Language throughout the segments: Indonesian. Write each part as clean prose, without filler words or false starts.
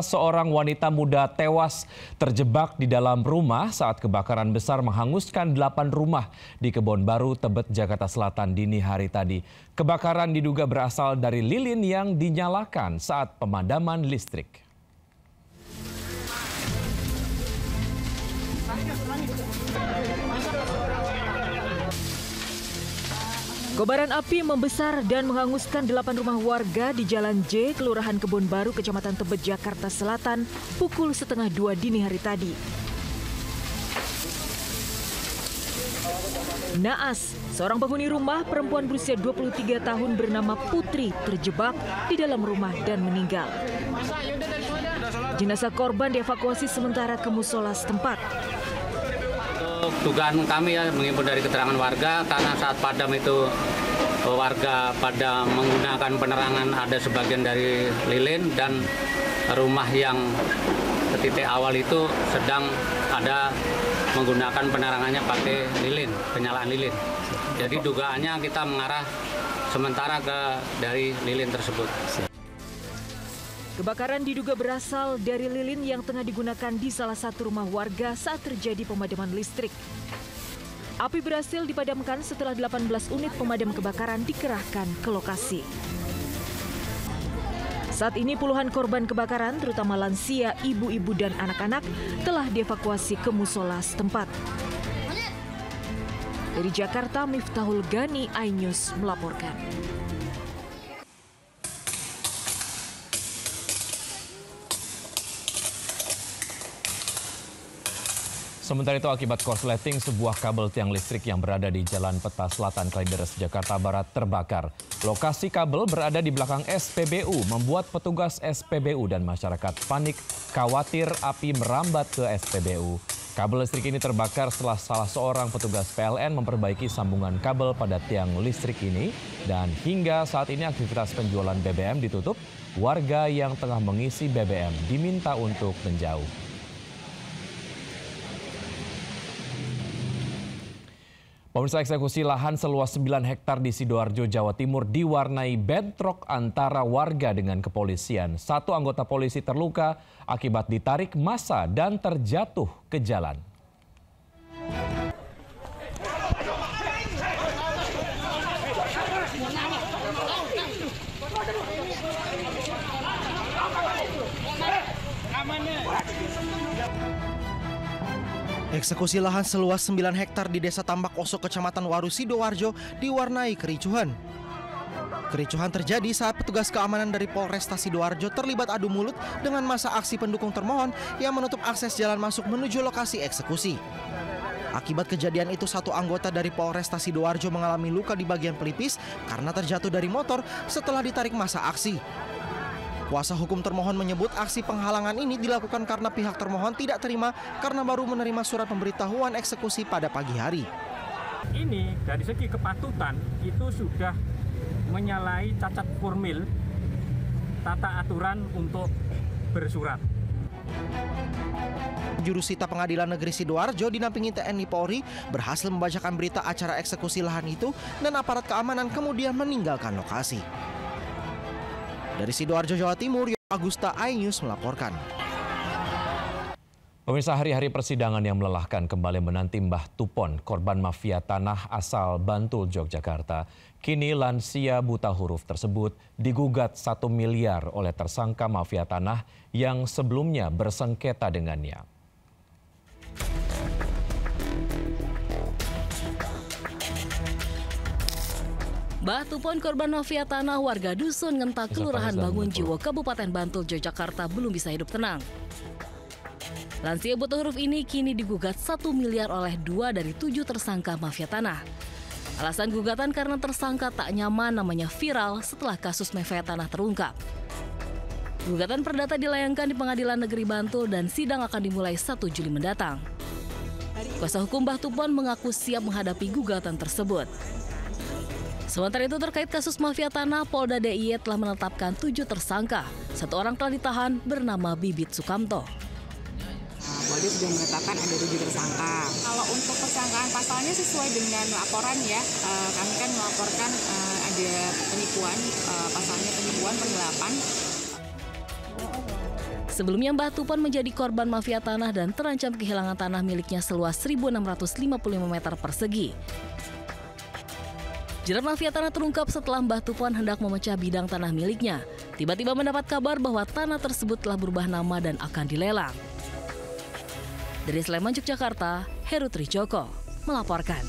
Seorang wanita muda tewas terjebak di dalam rumah saat kebakaran besar menghanguskan 8 rumah di Kebon Baru, Tebet, Jakarta Selatan dini hari tadi. Kebakaran diduga berasal dari lilin yang dinyalakan saat pemadaman listrik. Kobaran api membesar dan menghanguskan 8 rumah warga di Jalan J, Kelurahan Kebon Baru, Kecamatan Tebet, Jakarta Selatan, pukul 1:30 dini hari tadi. Naas, seorang penghuni rumah perempuan berusia 23 tahun bernama Putri terjebak di dalam rumah dan meninggal. Jenazah korban dievakuasi sementara ke musola setempat. Dugaan kami ya menghimpun dari keterangan warga, karena saat padam itu warga pada menggunakan penerangan ada sebagian dari lilin, dan rumah yang ke titik awal itu sedang ada menggunakan penerangannya pakai lilin, penyalaan lilin. Jadi dugaannya kita mengarah sementara dari lilin tersebut. Kebakaran diduga berasal dari lilin yang tengah digunakan di salah satu rumah warga saat terjadi pemadaman listrik. Api berhasil dipadamkan setelah 18 unit pemadam kebakaran dikerahkan ke lokasi. Saat ini puluhan korban kebakaran, terutama lansia, ibu-ibu dan anak-anak, telah dievakuasi ke musola setempat. Dari Jakarta, Miftahul Gani, iNews melaporkan. Sementara itu, akibat korsleting, sebuah kabel tiang listrik yang berada di Jalan Peta Selatan, Kalideres, Jakarta Barat terbakar. Lokasi kabel berada di belakang SPBU, membuat petugas SPBU dan masyarakat panik, khawatir api merambat ke SPBU. Kabel listrik ini terbakar setelah salah seorang petugas PLN memperbaiki sambungan kabel pada tiang listrik ini, dan hingga saat ini aktivitas penjualan BBM ditutup. Warga yang tengah mengisi BBM diminta untuk menjauh. Pemirsa, eksekusi lahan seluas 9 hektar di Sidoarjo, Jawa Timur diwarnai bentrok antara warga dengan kepolisian. Satu anggota polisi terluka akibat ditarik massa dan terjatuh ke jalan. Eksekusi lahan seluas 9 hektar di Desa Tambak Oso, Kecamatan Waru, Sidoarjo diwarnai kericuhan. Kericuhan terjadi saat petugas keamanan dari Polresta Sidoarjo terlibat adu mulut dengan massa aksi pendukung termohon yang menutup akses jalan masuk menuju lokasi eksekusi. Akibat kejadian itu, satu anggota dari Polresta Sidoarjo mengalami luka di bagian pelipis karena terjatuh dari motor setelah ditarik massa aksi. Kuasa hukum termohon menyebut aksi penghalangan ini dilakukan karena pihak termohon tidak terima karena baru menerima surat pemberitahuan eksekusi pada pagi hari. Ini dari segi kepatutan itu sudah menyalahi cacat formil tata aturan untuk bersurat. Jurusita Pengadilan Negeri Sidoarjo dinampingi TNI Polri berhasil membacakan berita acara eksekusi lahan itu, dan aparat keamanan kemudian meninggalkan lokasi. Dari Sidoarjo, Jawa Timur, Agusta, iNews melaporkan. Pemirsa, hari-hari persidangan yang melelahkan kembali menanti Mbah Tupon, korban mafia tanah asal Bantul, Yogyakarta. Kini lansia buta huruf tersebut digugat 1 miliar oleh tersangka mafia tanah yang sebelumnya bersengketa dengannya. Mbah Tupon, korban mafia tanah warga Dusun Ngentak, Kelurahan Bangunjiwo, Kabupaten Bantul, Yogyakarta, belum bisa hidup tenang. Lansia buta huruf ini kini digugat 1 miliar oleh 2 dari 7 tersangka mafia tanah. Alasan gugatan karena tersangka tak nyaman namanya viral setelah kasus mafia tanah terungkap. Gugatan perdata dilayangkan di Pengadilan Negeri Bantul dan sidang akan dimulai 1 Juli mendatang. Kuasa hukum Mbah Tupon mengaku siap menghadapi gugatan tersebut. Sementara itu, terkait kasus mafia tanah, Polda DIY telah menetapkan 7 tersangka. 1 orang telah ditahan bernama Bibit Sukamto. Polda sudah menetapkan ada 7 tersangka. Kalau untuk persangkaan pasalnya sesuai dengan laporan ya, kami kan melaporkan ada penipuan, pasalnya penipuan penggelapan. Sebelumnya Mbah Tupon menjadi korban mafia tanah dan terancam kehilangan tanah miliknya seluas 1.655 meter persegi. Jerat mafia tanah terungkap setelah Mbah Tupon hendak memecah bidang tanah miliknya. Tiba-tiba mendapat kabar bahwa tanah tersebut telah berubah nama dan akan dilelang. Dari Sleman, Yogyakarta, Heru Trijoko melaporkan.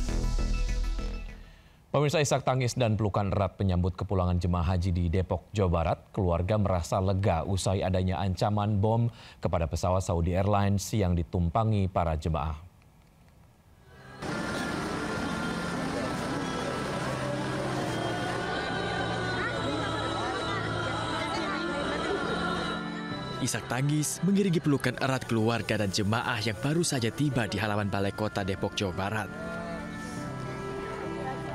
Pemirsa, isak tangis dan pelukan erat menyambut kepulangan jemaah haji di Depok, Jawa Barat. Keluarga merasa lega usai adanya ancaman bom kepada pesawat Saudi Airlines yang ditumpangi para jemaah. Isak tangis mengiringi pelukan erat keluarga dan jemaah yang baru saja tiba di halaman Balai Kota Depok, Jawa Barat.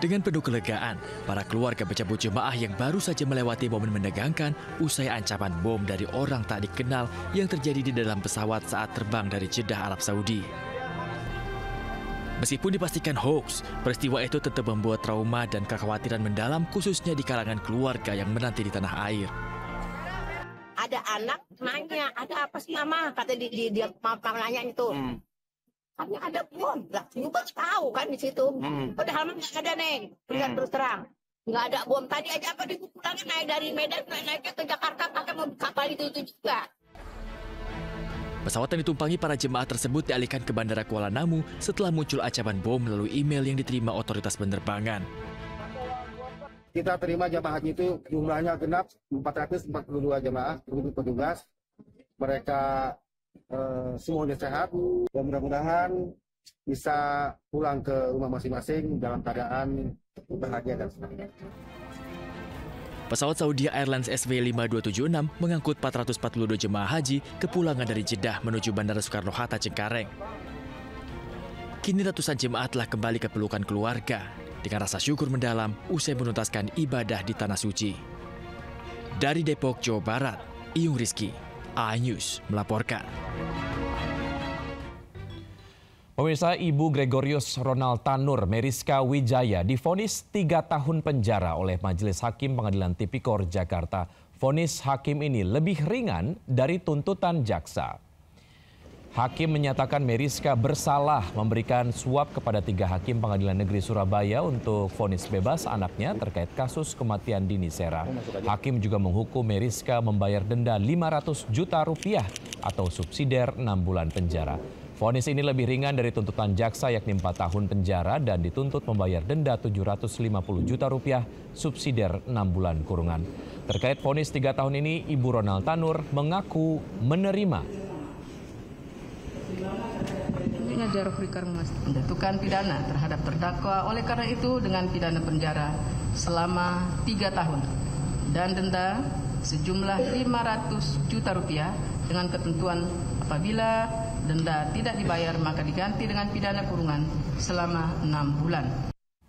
Dengan penuh kelegaan, para keluarga menyambut jemaah yang baru saja melewati momen menegangkan usai ancaman bom dari orang tak dikenal yang terjadi di dalam pesawat saat terbang dari Jeddah, Arab Saudi. Meskipun dipastikan hoax, peristiwa itu tetap membuat trauma dan kekhawatiran mendalam khususnya di kalangan keluarga yang menanti di tanah air. Ada anak nanya, ada apa sih mama? Kata dia nanya itu. Katanya ada bom. Lah, juga tahu kan di situ. Padahal nggak ada, Neng. Lihat terus terang. Nggak ada bom. Tadi aja apa dipulangin naik dari Medan, naiknya ke Jakarta pakai kapal itu juga. Pesawat yang ditumpangi para jemaah tersebut dialihkan ke Bandara Kuala Namu setelah muncul ancaman bom melalui email yang diterima otoritas penerbangan. Kita terima jemaah haji itu jumlahnya genap 442 jemaah, petugas. Mereka semuanya sehat dan mudah-mudahan bisa pulang ke rumah masing-masing dalam keadaan bahagia dan senang. Pesawat Saudi Airlines SW5276 mengangkut 442 jemaah haji kepulangan dari Jeddah menuju Bandara Soekarno-Hatta Cengkareng. Kini ratusan jemaah telah kembali ke pelukan keluarga dengan rasa syukur mendalam usai menuntaskan ibadah di Tanah Suci. Dari Depok, Jawa Barat, Iyung Rizky, iNews melaporkan. Pemirsa, Ibu Gregorius Ronald Tanur Meriska Wijaya divonis 3 tahun penjara oleh Majelis Hakim Pengadilan Tipikor Jakarta. Vonis hakim ini lebih ringan dari tuntutan jaksa. Hakim menyatakan Meriska bersalah memberikan suap kepada 3 hakim Pengadilan Negeri Surabaya untuk vonis bebas anaknya terkait kasus kematian Dini Sera. Hakim juga menghukum Meriska membayar denda 500 juta rupiah atau subsidiar 6 bulan penjara. Vonis ini lebih ringan dari tuntutan jaksa yakni 4 tahun penjara dan dituntut membayar denda 750 juta rupiah subsidiar 6 bulan kurungan. Terkait vonis 3 tahun ini, Ibu Ronald Tanur mengaku menerima. Menjatuhkan pidana terhadap terdakwa, oleh karena itu dengan pidana penjara selama 3 tahun dan denda sejumlah 500 juta rupiah dengan ketentuan apabila denda tidak dibayar maka diganti dengan pidana kurungan selama 6 bulan.